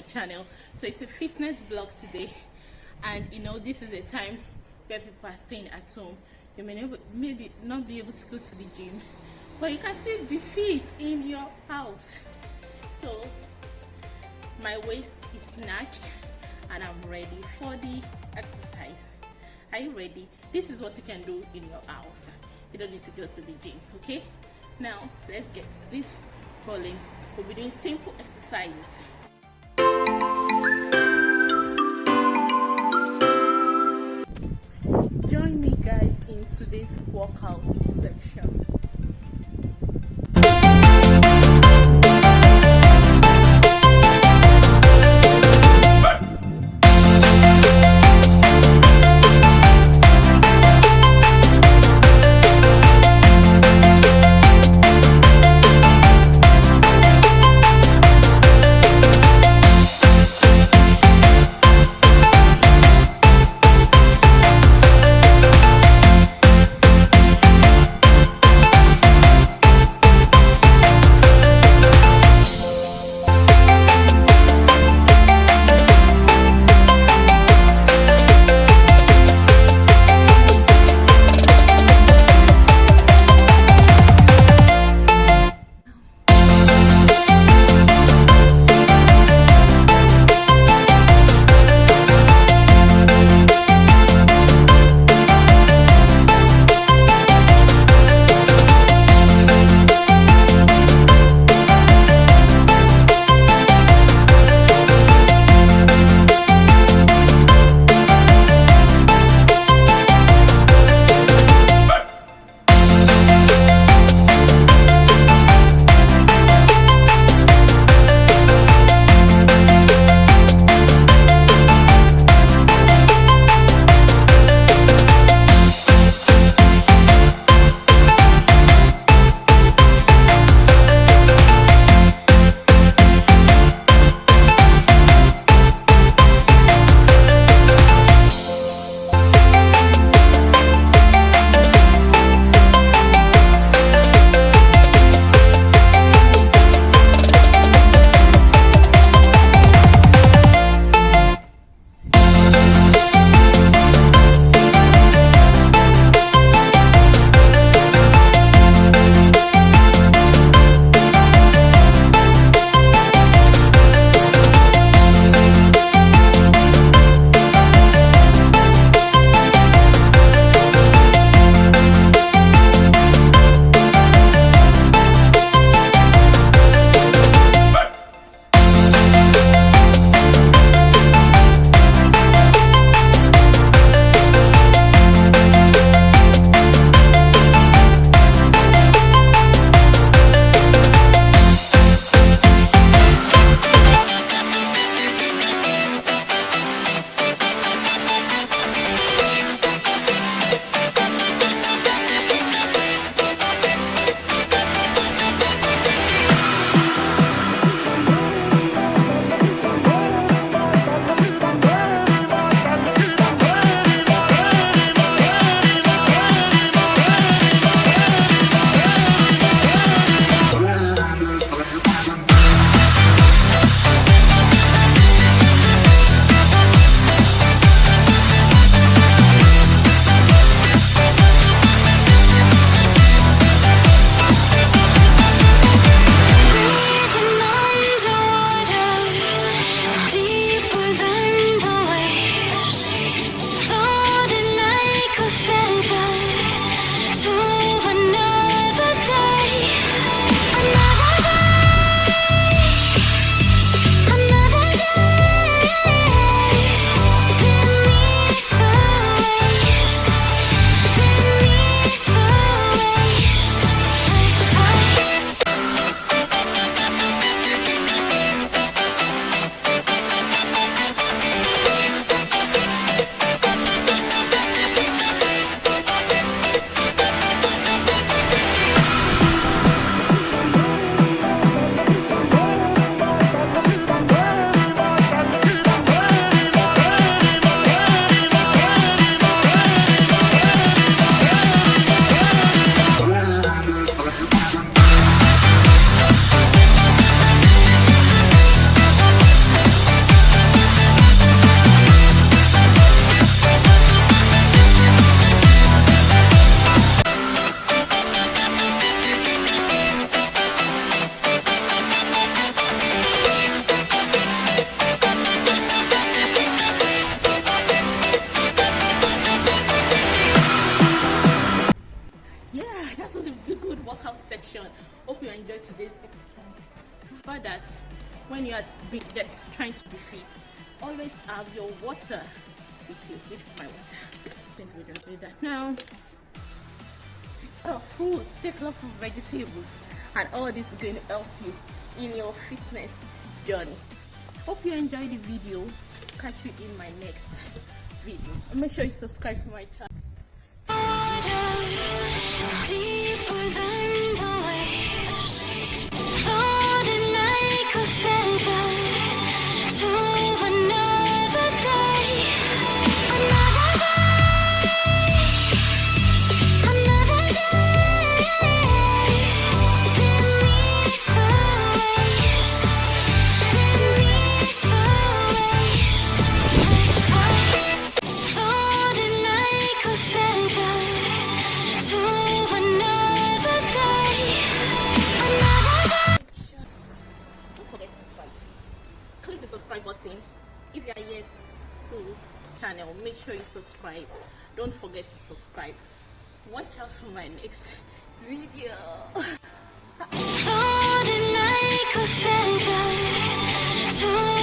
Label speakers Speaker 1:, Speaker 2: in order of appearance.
Speaker 1: my channel. So it's a fitness vlog today, and this is a time where people are staying at home. You may maybe not be able to go to the gym, but you can still be fit in your house. So my waist is snatched and I'm ready for the exercise. Are you ready? This is what you can do in your house. You don't need to go to the gym. Okay, now let's get this rolling. We'll be doing simple exercises. Join me guys in today's workout section. yeah, that was a very good workout section. Hope you enjoyed today's episode. For that, when you are trying to be fit, always have your water with you. This is my water. Please we don't do that now. Fruits, take lots of vegetables, and all this is going to help you in your fitness journey. Hope you enjoyed the video. Catch you in my next video. And make sure you subscribe to my channel.
Speaker 2: Deeper than the waves, floating like a feather to another day, another day, another day. Beneath the waves, beneath the waves, I fly, floating like a feather to another day, another day.
Speaker 1: Don't forget to subscribe. Click the subscribe button. If you are yet to channel, make sure you subscribe. Don't forget to subscribe. Watch out for my next video.
Speaker 2: Floating like a feather to